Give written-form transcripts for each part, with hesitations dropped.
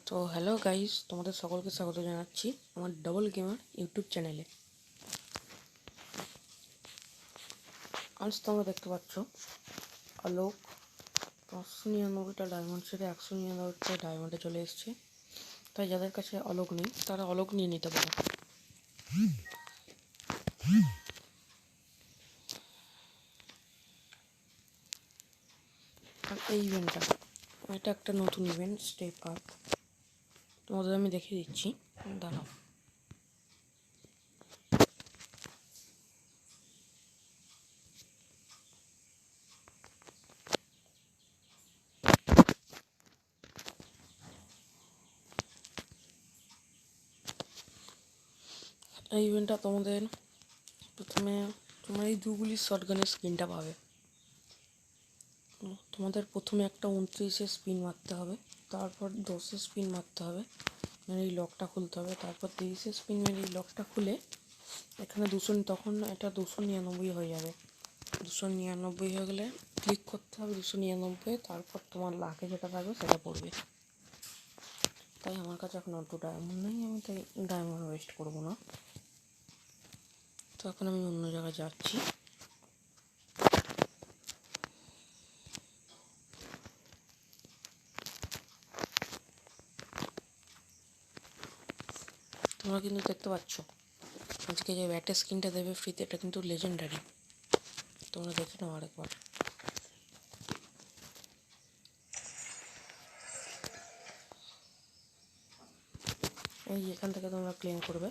তো hello guys, তোমাদের সকলকে স্বাগত জানাচ্ছি আমার ডবল গেমার ইউটিউব চ্যানেলে। আজ তোমরা দেখতে পাচ্ছ আলোক 599টা ডায়মন্ড ছেড়ে 199টা ডায়মন্ডে চলে এসছে। তাই যাদের কাছে আলোক নেই তারা আলোক নিয়ে নিতে পারে। আর এই ইভেন্টটা, এটা একটা নতুন ইভেন্ট, স্টেপ আপ। তোমাদের আমি দেখিয়ে দিচ্ছি, দাঁড়াও। এই ইভেন্টটা তোমাদের প্রথমে তোমরা এই দুগুলি শটগানের স্কিনটা পাবে। তোমাদের প্রথমে একটা 29-এ স্পিন মারতে হবে, তারপর 10-এ স্পিন মারতে হবে, মানে এই লকটা খুলতে হবে, তারপর 30-এ স্পিন মেরে এই লকটা খুলে এখানে 200, তখন এটা 299 হয়ে যাবে। 299 হয়ে গেলে ক্লিক করতে হবে 299, তারপর তোমার লাকে যেটা থাকবে সেটা পড়বে। তাই আমার কাছে এখন অত ডায়মন্ড নেই, আমি তাই ডায়মন্ড ওয়েস্ট করবো না। তো এখন আমি অন্য জায়গায় যাচ্ছি। তোমরা কিন্তু দেখতে পাচ্ছ আজকে যে ব্যাটের স্কিনটা দেবে ফ্রিতে, এটা কিন্তু লেজেন্ডারি। তোমরা দেখে নাও আরেকবার। এই এখান থেকে তোমরা ক্লেম করবে,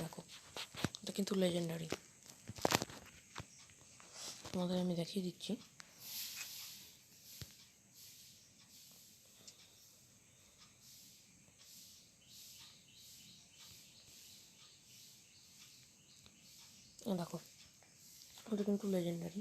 দেখো এটা কিন্তু লেজেন্ডারি। তোমাদের আমি দেখিয়ে দিচ্ছি। দেখো এটা কিন্তু লেজেন্ডারি।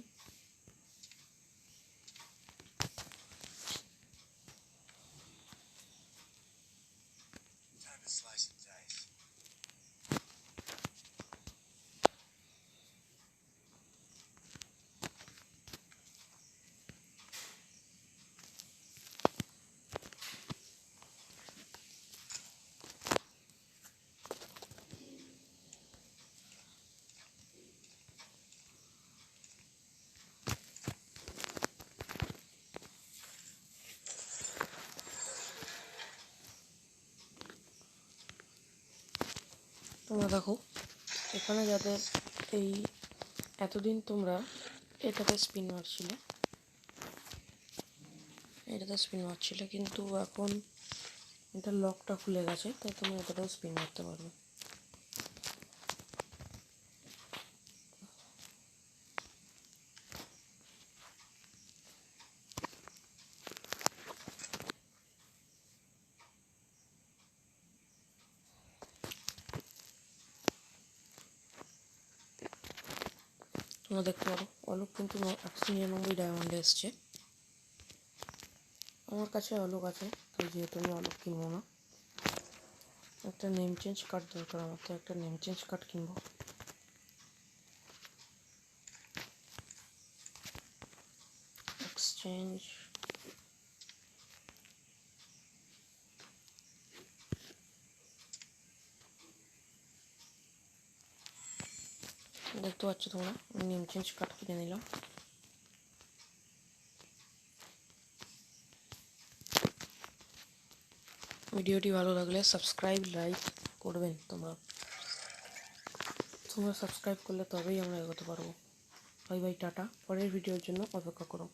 তোমরা দেখো এখানে যাদের এই এতদিন তোমরা এটাতে স্পিন মারছিলে, কিন্তু এখন এটা লকটা খুলে গেছে, তাই তুমি এটাতেও স্পিন মারতে পারবে। তোমরা দেখতে পারো অলোক কিন্তু 199 ডায়মন্ডে এসছে। আমার কাছে অলোক আছে, তো যেহেতু আমি অলোক কিনবো না, একটা নেম চেঞ্জ কার্ড দরকার আমার, তো একটা নেম চেঞ্জ কার্ড কিনবো। এক্সচেঞ্জ, দেখতে পাচ্ছ তোমরা নেম চেঞ্জ কার্ড কিনে নিলাম। ভিডিওটি ভালো লাগলে সাবস্ক্রাইব লাইক করবেন। তোমরা সাবস্ক্রাইব করলে তবেই আমরা এগোতে পারবো। Bye bye, tata. পরের ভিডিওর জন্য অপেক্ষা করো।